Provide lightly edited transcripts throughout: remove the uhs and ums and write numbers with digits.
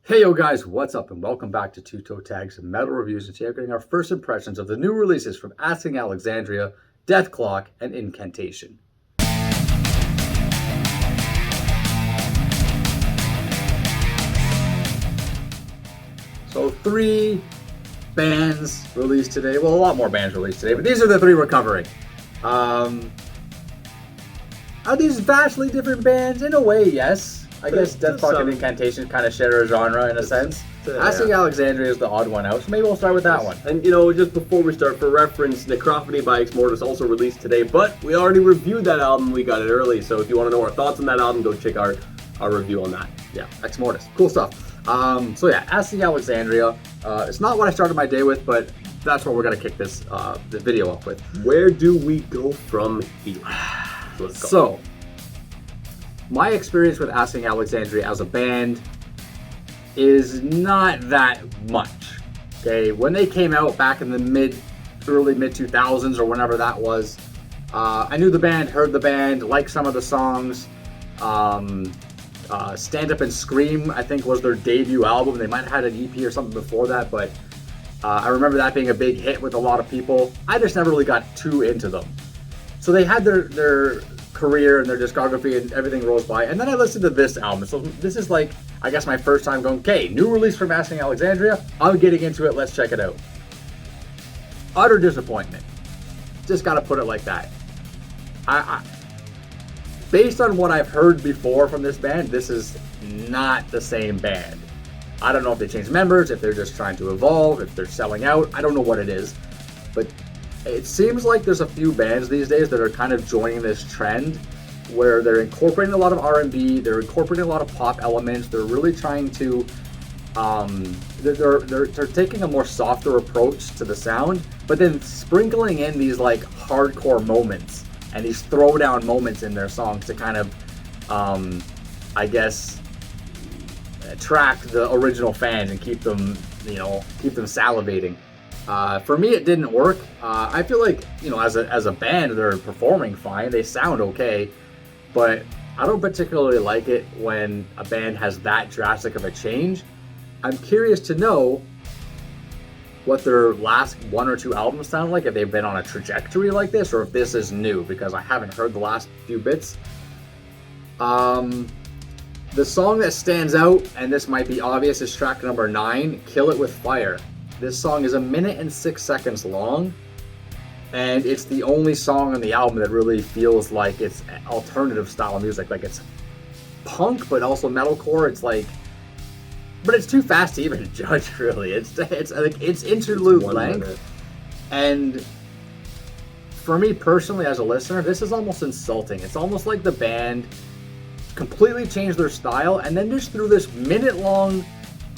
Hey yo guys, what's up and welcome back to Toe Tags Metal Reviews, and today we're getting our first impressions of the new releases from Alexandria, Dethklok, and Incantation. So 3 bands released today, well a lot more bands released today, but these are the 3 we're covering. Are these vastly different bands? In a way, yes. I guess Dethklok and Incantation kind of share a genre in a sense. Alexandria is the odd one out, so maybe we'll start with that one. And just before we start, for reference, Necrophony by Ex Mortis also released today, but we already reviewed that album, we got it early, so if you want to know our thoughts on that album, go check our review on that. Yeah, Ex Mortis. Cool stuff. So yeah, Alexandria. It's not what I started my day with, but that's what we're going to kick this video up with. Where do we go from here? Let's go. So, my experience with Alexandria as a band is not that much. Okay, when they came out back in the early mid 2000s or whenever that was, I knew the band, heard the band, liked some of the songs. Stand Up and Scream, I think, was their debut album. They might have had an EP or something before that, but I remember that being a big hit with a lot of people. I just never really got too into them. So they had their career and their discography and everything rolls by, and then I listened to this album. So this is like, I guess, my first time going, okay, new release from Alexandria, I'm getting into it, let's check it out. Utter disappointment. Just gotta put it like that. I based on what I've heard before from this band, this is not the same band. I don't know if they changed members, if they're just trying to evolve, if they're selling out, I don't know what it is, but it seems like there's a few bands these days that are kind of joining this trend where they're incorporating a lot of R&B, they're incorporating a lot of pop elements, they're really trying to, they're taking a more softer approach to the sound, but then sprinkling in these like hardcore moments and these throwdown moments in their songs to kind of, I guess, attract the original fans and keep them salivating. For me, it didn't work. I feel like, as a band, they're performing fine. They sound okay, but I don't particularly like it when a band has that drastic of a change. I'm curious to know what their last 1 or 2 albums sound like, if they've been on a trajectory like this, or if this is new, because I haven't heard the last few bits. The song that stands out, and this might be obvious, is track number 9, Kill It With Fire. This song is 1 minute and 6 seconds long, and it's the only song on the album that really feels like it's alternative style music. Like, it's punk, but also metalcore. It's like, but it's too fast to even judge, really. It's interlude length, and for me personally, as a listener, this is almost insulting. It's almost like the band completely changed their style, and then just threw this minute-long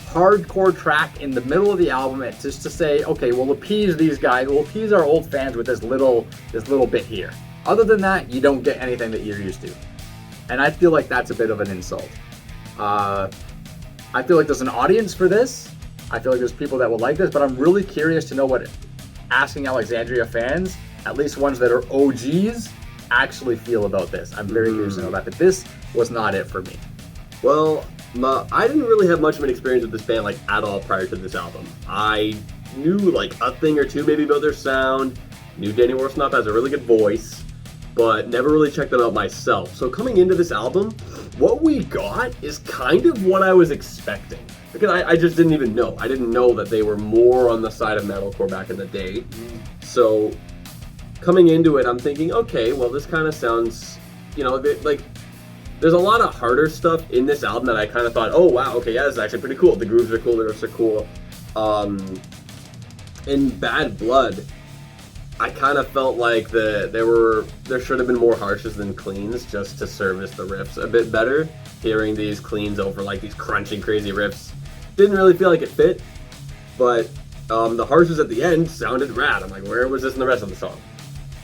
hardcore track in the middle of the album just to say, okay, we'll appease these guys, we'll appease our old fans with this little bit here. Other than that, you don't get anything that you're used to. And I feel like that's a bit of an insult. I feel like there's an audience for this. I feel like there's people that will like this, but I'm really curious to know what Asking Alexandria fans, at least ones that are OGs, actually feel about this. I'm very curious to know that, but this was not it for me. Well, I didn't really have much of an experience with this band at all prior to this album. I knew a thing or two maybe about their sound, knew Danny Worsnop has a really good voice, but never really checked them out myself. So coming into this album, what we got is kind of what I was expecting. Because I just didn't even know. I didn't know that they were more on the side of metalcore back in the day. So coming into it, I'm thinking, okay, well, this kind of sounds, there's a lot of harder stuff in this album that I kind of thought, oh wow, okay, yeah, this is actually pretty cool. The grooves are cool, the riffs are cool. In Bad Blood, I kind of felt like there should have been more harshes than cleans just to service the riffs a bit better. Hearing these cleans over these crunching crazy riffs didn't really feel like it fit, but the harshes at the end sounded rad. I'm like, where was this in the rest of the song?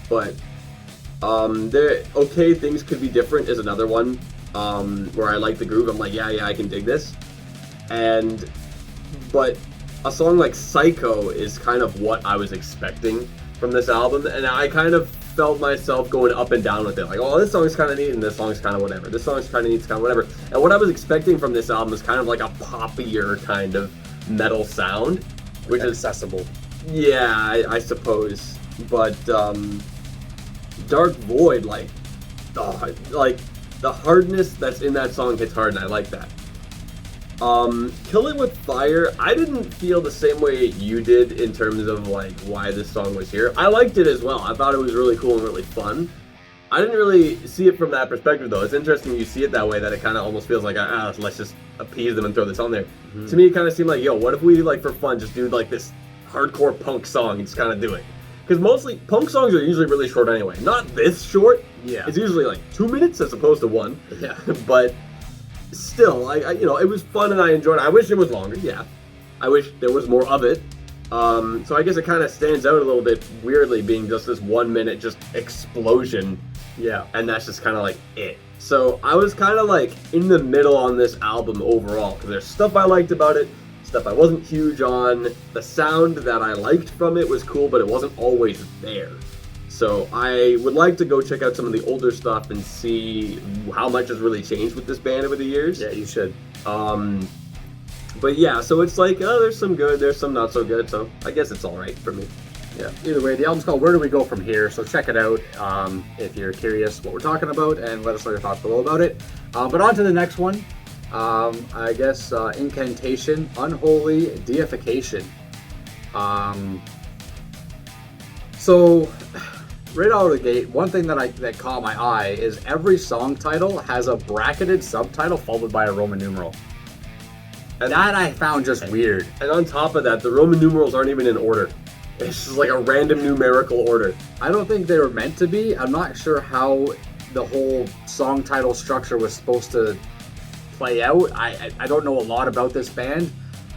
But okay, Things Could Be Different is another one where I like the groove. I'm like, yeah, I can dig this. But a song like Psycho is kind of what I was expecting from this album, and I kind of felt myself going up and down with it. Like, oh, this song's kind of neat and this song's kind of whatever. This song's kind of neat, it's kind of whatever. And what I was expecting from this album is kind of like a poppier kind of metal sound, which is accessible. Yeah, I suppose. But Dark Void, like the hardness that's in that song hits hard, and I like that. Kill It With Fire, I didn't feel the same way you did in terms of like why this song was here. I liked it as well. I thought it was really cool and really fun. I didn't really see it from that perspective though. It's interesting you see it that way, that it kind of almost feels like, let's just appease them and throw this on there. Mm-hmm. To me, it kind of seemed like, yo, what if we, like, for fun, just do like this hardcore punk song and just kind of do it? Because mostly, punk songs are usually really short anyway. Not this short. Yeah. It's usually like 2 minutes as opposed to 1. Yeah. But still, it was fun and I enjoyed it. I wish it was longer, yeah. I wish there was more of it. So I guess it kind of stands out a little bit weirdly, being just this 1 minute just explosion. Yeah. And that's just kind of like it. So I was kind of like in the middle on this album overall, because there's stuff I liked about it, stuff I wasn't huge on. The sound that I liked from it was cool, but it wasn't always there. So I would like to go check out some of the older stuff and see how much has really changed with this band over the years. Yeah, you should. But yeah, so it's like, there's some good, there's some not so good, so I guess it's all right for me. Yeah. Either way, the album's called Where Do We Go From Here? So check it out if you're curious what we're talking about, and let us know your thoughts below about it. But on to the next one. I guess Incantation, Unholy Deification. So right out of the gate, one thing that caught my eye is every song title has a bracketed subtitle followed by a Roman numeral. And that I found just weird. And on top of that, the Roman numerals aren't even in order. It's just like a random numerical order. I don't think they were meant to be. I'm not sure how the whole song title structure was supposed to play out. I don't know a lot about this band.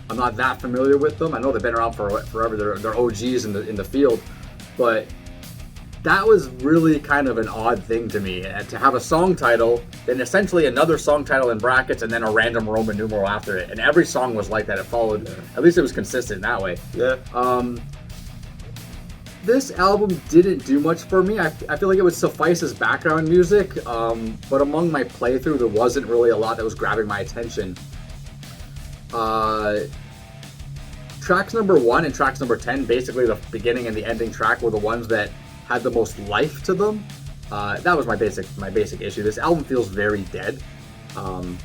I'm not that familiar with them. I know they've been around for forever. They're OGs in the field. But that was really kind of an odd thing to me. And to have a song title, then essentially another song title in brackets, and then a random Roman numeral after it. And every song was like that. It followed, at least it was consistent that way. Yeah. This album didn't do much for me. I feel like it would suffice as background music, but among my playthrough, there wasn't really a lot that was grabbing my attention. Tracks number 1 and tracks number 10, basically the beginning and the ending track, were the ones that had the most life to them. That was my basic issue. This album feels very dead,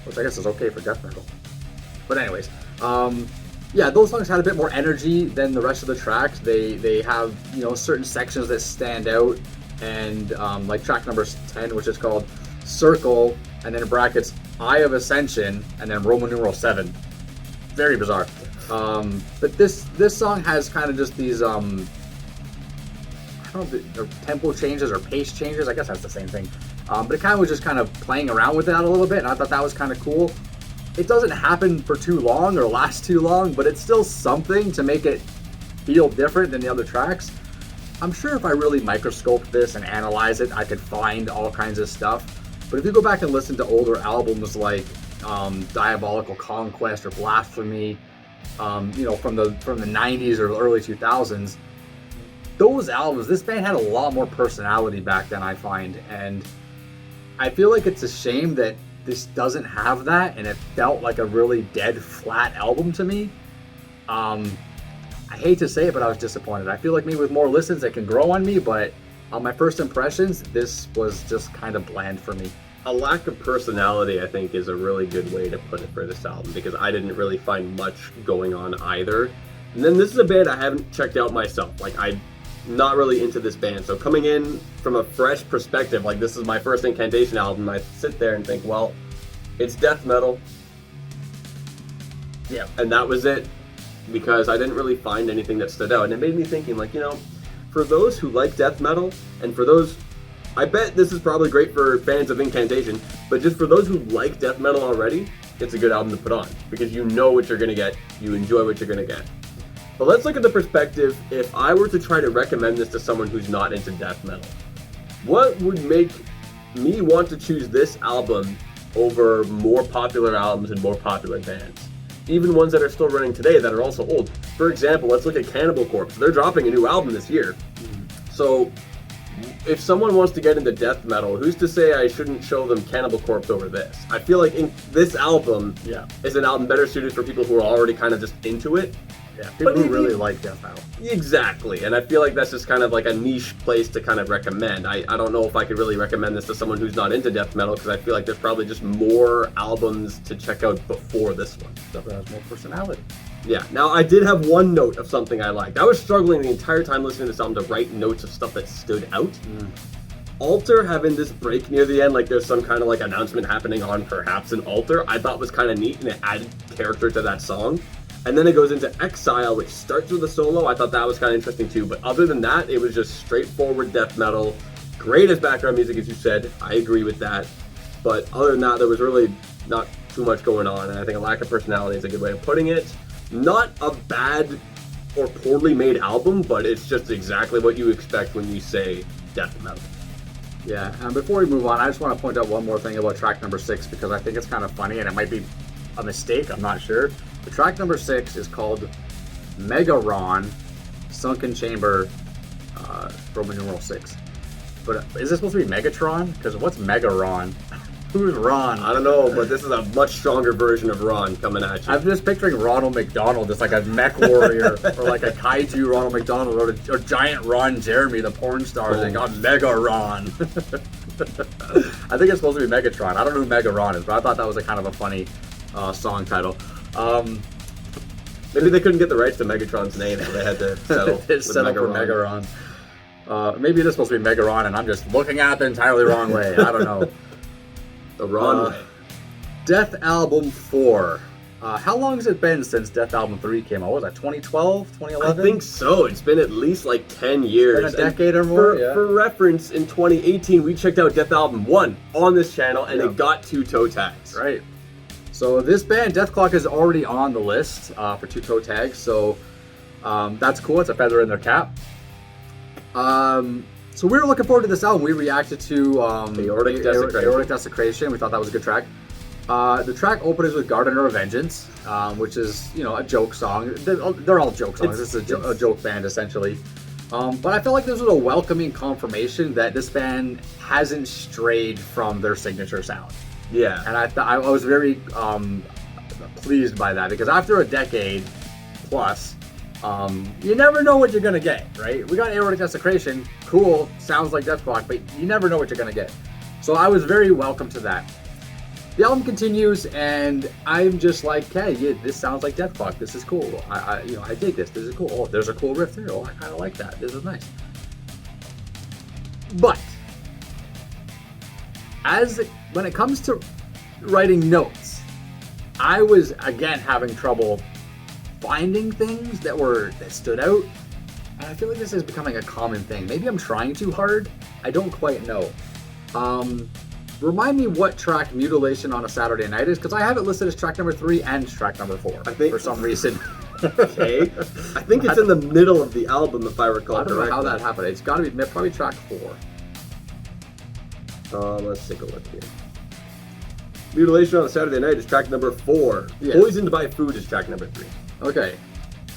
which I guess is okay for death metal. But anyways, yeah, those songs had a bit more energy than the rest of the tracks. They have, certain sections that stand out, and like track number 10, which is called Circle, and then in brackets, Eye of Ascension, and then Roman numeral 7. Very bizarre. But this song has kind of just these, I don't know if they're tempo changes or pace changes. I guess that's the same thing. But it kind of was just kind of playing around with that a little bit, and I thought that was kind of cool. It doesn't happen for too long or last too long, but it's still something to make it feel different than the other tracks. I'm sure if I really microscoped this and analyze it, I could find all kinds of stuff. But if you go back and listen to older albums like Diabolical Conquest or Blasphemy, from the 90s or early 2000s, those albums, this band had a lot more personality back then, I find, and I feel like it's a shame that this doesn't have that, and it felt like a really dead, flat album to me. I hate to say it, but I was disappointed. I feel like maybe with more listens it can grow on me, but on my first impressions, this was just kind of bland for me. A lack of personality, I think, is a really good way to put it for this album, because I didn't really find much going on either. And then this is a band I haven't checked out myself. Like, I'm not really into this band, so coming in from a fresh perspective, like this is my first Incantation album, I sit there and think, well, it's death metal. Yeah. And that was it, because I didn't really find anything that stood out. And it made me thinking, like, for those who like death metal, and for those, I bet this is probably great for fans of Incantation, but just for those who like death metal already, it's a good album to put on, because you know what you're going to get, you enjoy what you're going to get. But let's look at the perspective, if I were to try to recommend this to someone who's not into death metal. What would make me want to choose this album over more popular albums and more popular bands? Even ones that are still running today that are also old. For example, let's look at Cannibal Corpse. They're dropping a new album this year. So if someone wants to get into death metal, who's to say I shouldn't show them Cannibal Corpse over this? I feel like this album is an album better suited for people who are already kind of just into it. Yeah, people who really like death metal. Exactly, and I feel like that's just kind of like a niche place to kind of recommend. I don't know if I could really recommend this to someone who's not into death metal, because I feel like there's probably just more albums to check out before this one. Stuff that has more personality. Yeah, now I did have one note of something I liked. I was struggling the entire time listening to this album to write notes of stuff that stood out. Altar having this break near the end, like there's some kind of like announcement happening on perhaps an altar, I thought was kind of neat, and it added character to that song. And then it goes into Exile, which starts with a solo. I thought that was kind of interesting too. But other than that, it was just straightforward death metal. Great as background music, as you said. I agree with that. But other than that, there was really not too much going on. And I think a lack of personality is a good way of putting it. Not a bad or poorly made album, but it's just exactly what you expect when you say death metal. Yeah, and before we move on, I just want to point out one more thing about track number 6, because I think it's kind of funny, and it might be a mistake, I'm not sure. The track number 6 is called Megaron, Sunken Chamber, Roman numeral 6. But is this supposed to be Megatron? Because what's Megaron? Who's Ron? I don't know, but this is a much stronger version of Ron coming at you. I'm just picturing Ronald McDonald, just like a mech warrior, or like a kaiju Ronald McDonald, or giant Ron Jeremy, the porn star. They got Mega Ron. I think it's supposed to be Megatron. I don't know who Mega Ron is, but I thought that was a kind of a funny song title. Maybe they couldn't get the rights to Megatron's name, so they had to settle for Megaron. Maybe it is supposed to be Megaron, and I'm just looking at it the entirely wrong way. I don't know. The wrong way. Death Album 4. How long has it been since Death Album 3 came out? What was that, 2012, 2011? I think so. It's been at least like 10 years. Been a decade or more, For reference, in 2018, we checked out Death Album 1 on this channel, and it got 2 toe tags. Right. So this band, Dethklok, is already on the list for 2 toe tags, so that's cool. It's a feather in their cap. So we were looking forward to this album. We reacted to Aortic Desecration. We thought that was a good track. The track opens with Gardener of Vengeance, which is, a joke song. They're all joke songs. This is a joke band, essentially. But I felt like this was a welcoming confirmation that this band hasn't strayed from their signature sound. Yeah. And I was very pleased by that, because after a decade plus, you never know what you're going to get, right? We got Aortic Desecration, cool, sounds like Dethklok, but you never know what you're going to get. So I was very welcome to that. The album continues, and I'm just like, hey, yeah, this sounds like Dethklok. This is cool. I dig this. This is cool. Oh, there's a cool riff there. Oh, I kind of like that. This is nice. But when it comes to writing notes, I was again having trouble finding things that stood out, and I feel like this is becoming a common thing. Maybe I'm trying too hard. I don't quite know. Remind me what track Mutilation on a Saturday Night is, because I have it listed as track number 3 and track number 4. I think for some reason. Okay. I think it's in the middle of the album, if I recall correctly. I don't know how that happened. It's got to be probably track 4. Let's take a look here. Mutilation on a Saturday Night is track number 4. Yes. Poisoned by Food is track number 3. Okay,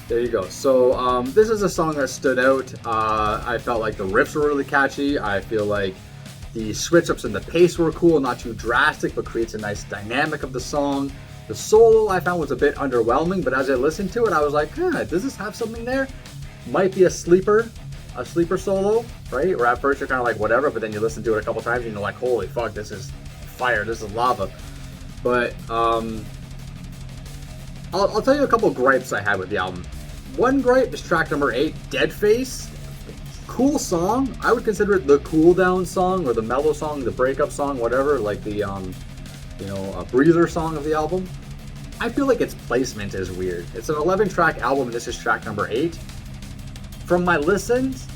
there you go. So this is a song that stood out. I felt like the riffs were really catchy. I feel like the switch-ups and the pace were cool, not too drastic, but creates a nice dynamic of the song. The solo I found was a bit underwhelming, but as I listened to it, I was like, does this have something there? Might be a sleeper solo, right? Where at first you're kind of like, whatever, but then you listen to it a couple times and you're like, holy fuck, this is fire, this is lava. But I'll tell you a couple gripes I had with the album. One gripe is track number 8, Dead Face. Cool song. I would consider it the cool down song, or the mellow song, the breakup song, whatever, like the a breather song of the album. I feel like its placement is weird. It's an 11-track album, and this is track number 8. From my listens,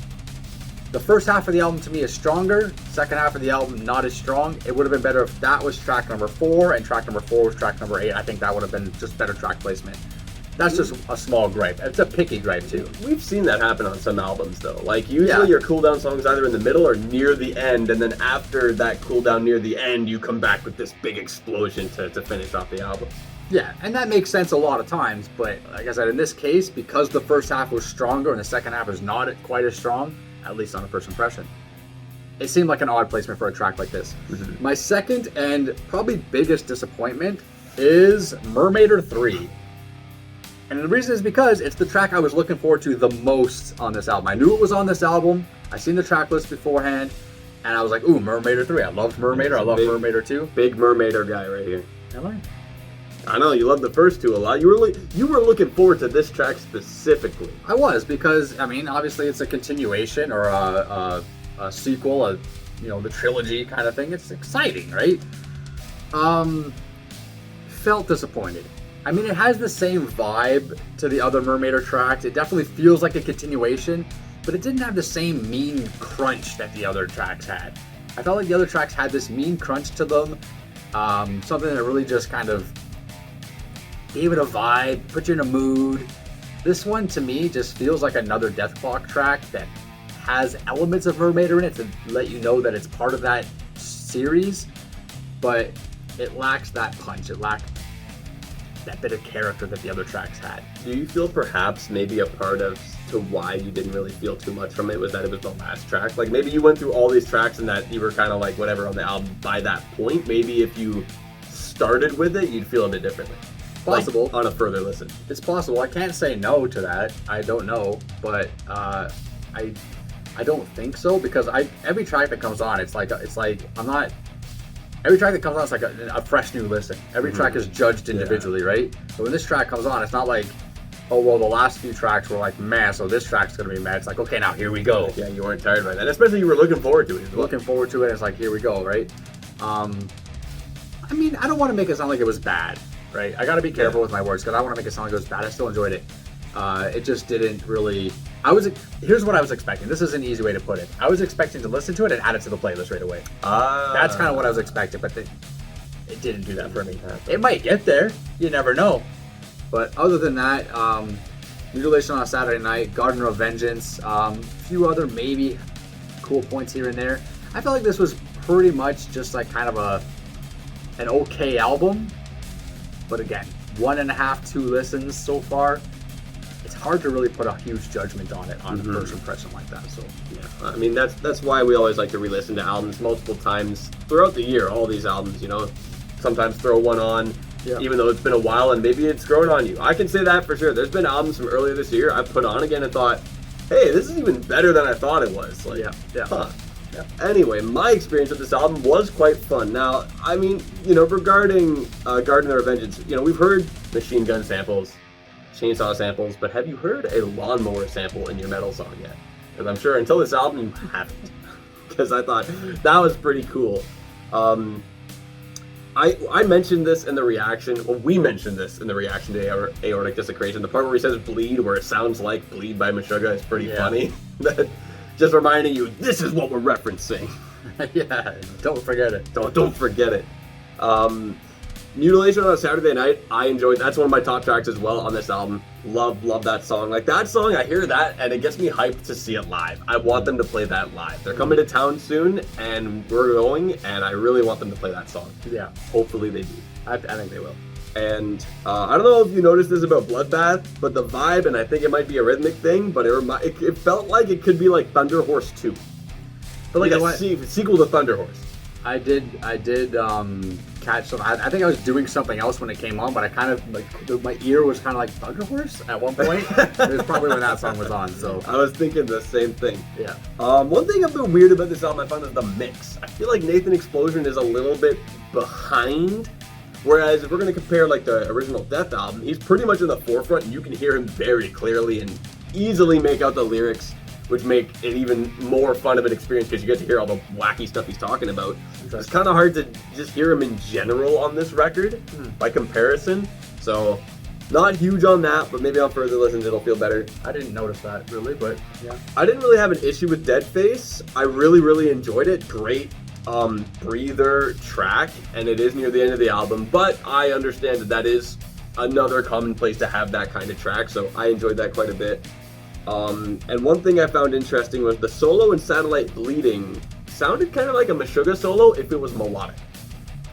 the first half of the album to me is stronger, second half of the album not as strong. It would have been better if that was track number 4 and track number 4 was track number 8. I think that would have been just better track placement. That's just a small gripe. It's a picky gripe too. We've seen that happen on some albums though. Like usually your cooldown song is either in the middle or near the end, and then after that cooldown near the end, you come back with this big explosion to finish off the album. Yeah, and that makes sense a lot of times, but like I said, in this case, because the first half was stronger and the second half is not quite as strong, at least on a first impression. it seemed like an odd placement for a track like this. Mm-hmm. My second and probably biggest disappointment is Mermaider 3. And the reason is because it's the track I was looking forward to the most on this album. I knew it was on this album. I seen the track list beforehand, and I was like, ooh, Mermaider 3. I love Mermaider. I love Mermaider 2. Big Mermaider guy right here. Am I? I know, you love the first two a lot. You were looking forward to this track specifically. I was, because, I mean, obviously it's a continuation or a sequel, the trilogy kind of thing. It's exciting, right? Felt disappointed. I mean, it has the same vibe to the other Mermaider tracks. It definitely feels like a continuation, but it didn't have the same mean crunch that the other tracks had. I felt like the other tracks had this mean crunch to them, something that really just kind of gave it a vibe, put you in a mood. This one, to me, just feels like another Dethklok track that has elements of Mermaider in it to let you know that it's part of that series, but it lacks that punch. It lacked that bit of character that the other tracks had. Do you feel perhaps maybe a part of to why you didn't really feel too much from it was that it was the last track? Like maybe you went through all these tracks and that you were kind of like whatever on the album by that point. Maybe if you started with it, you'd feel a bit differently. Possible. Like, on a further listen. It's possible. I can't say no to that. I don't know, but I don't think so, because every track that comes on, it's like I'm not. Every track that comes on is like a fresh new listen. Every track is judged individually, right? So when this track comes on, it's not like, oh, well, the last few tracks were like, meh, so this track's going to be meh. It's like, okay, now here we go. Yeah, you weren't tired by that. Especially you were looking forward to it as well. Looking forward to it, it's like, here we go, right? I mean, I don't want to make it sound like it was bad, right? I got to be careful with my words, because I don't want to make it sound like it was bad. I still enjoyed it. It just didn't really... Here's what I was expecting. This is an easy way to put it. I was expecting to listen to it and add it to the playlist right away. That's kind of what I was expecting, but it didn't do that for me. It might get there. You never know. But other than that, Mutilation on a Saturday Night, Gardener of Vengeance, a few other maybe cool points here and there. I felt like this was pretty much just like kind of an okay album. But again, 1.5, 2 listens so far. It's hard to really put a huge judgment on it on the first impression like that. So yeah, I mean that's why we always like to re-listen to albums multiple times throughout the year. All these albums, sometimes throw one on, even though it's been a while and maybe it's grown on you. I can say that for sure. There's been albums from earlier this year I put on again and thought, hey, this is even better than I thought it was. Like, huh. Yeah. Anyway, my experience with this album was quite fun. Now, I mean, regarding Gardener of Vengeance, we've heard machine gun samples, chainsaw samples, but have you heard a lawnmower sample in your metal song yet? Because I'm sure until this album you haven't. Because I thought that was pretty cool. I mentioned this in the reaction. Well, we mentioned this in the reaction to Aortic Desecration. The part where he says bleed, where it sounds like Bleed by Meshuggah, is pretty funny. Just reminding you, this is what we're referencing. Yeah, don't forget it. Don't forget it. Mutilation on a Saturday Night, I enjoyed. That's one of my top tracks as well on this album. Love that song. Like that song, I hear that and it gets me hyped to see it live. I want them to play that live. They're coming to town soon and we're going, and I really want them to play that song. Yeah, hopefully they do. I think they will. And I don't know if you noticed this about Bloodbath, but the vibe, and I think it might be a rhythmic thing, but it felt like it could be like Thunder Horse 2. But like a sequel to Thunder Horse. I did catch some. I think I was doing something else when it came on, but I kind of my ear was kind of like Thunder Horse at one point. It was probably when that song was on. So I was thinking the same thing. Yeah. One thing I've been weird about this album I found is the mix. I feel like Nathan Explosion is a little bit behind. Whereas if we're going to compare like the original Death album, he's pretty much in the forefront and you can hear him very clearly and easily make out the lyrics, which make it even more fun of an experience because you get to hear all the wacky stuff he's talking about. It's kind of hard to just hear him in general on this record by comparison. So not huge on that, but maybe on further listens it'll feel better. I didn't notice that really, but yeah. I didn't really have an issue with Deadface. I really enjoyed it. Great breather track, and it is near the end of the album, but I understand that is another common place to have that kind of track, so I enjoyed that quite a bit. And one thing I found interesting was the solo in Satellite Bleeding sounded kind of like a Meshuggah solo if it was melodic.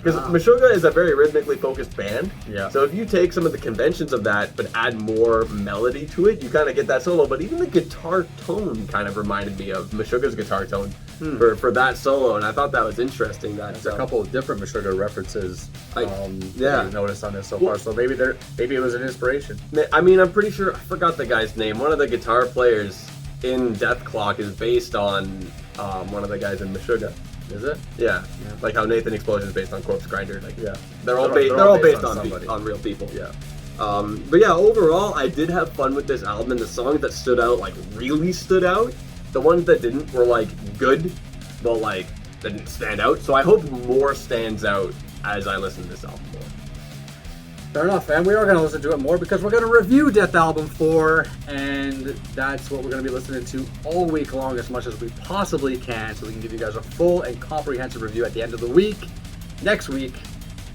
Because Meshuggah is a very rhythmically focused band, so if you take some of the conventions of that but add more melody to it, you kind of get that solo, but even the guitar tone kind of reminded me of Meshuggah's guitar tone. for that solo, and I thought that was interesting. There's a couple of different Meshuggah references. Yeah, I've noticed on this so far. So maybe it was an inspiration. I mean, I'm pretty sure I forgot the guy's name. One of the guitar players in Dethklok is based on one of the guys in Meshuggah. Is it? Yeah. Like how Nathan Explosion is based on Corpse Grinder. Like, yeah, they're all based on real people. Yeah. But yeah, overall, I did have fun with this album, and the songs that stood out, like, really stood out. The ones that didn't were, like, good, but, like, didn't stand out. So I hope more stands out as I listen to this album more. Fair enough, and we are going to listen to it more because we're going to review Death Album 4, and that's what we're going to be listening to all week long as much as we possibly can, so we can give you guys a full and comprehensive review at the end of the week, next week.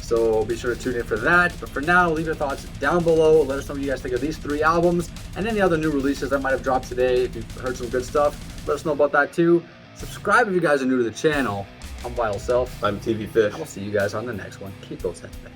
So be sure to tune in for that. But for now, leave your thoughts down below. Let us know what you guys think of these 3 albums and any other new releases that might have dropped today. If you've heard some good stuff, let us know about that too. Subscribe if you guys are new to the channel. I'm Vile Self. I'm TV Fish. I will see you guys on the next one. Keep those heads back.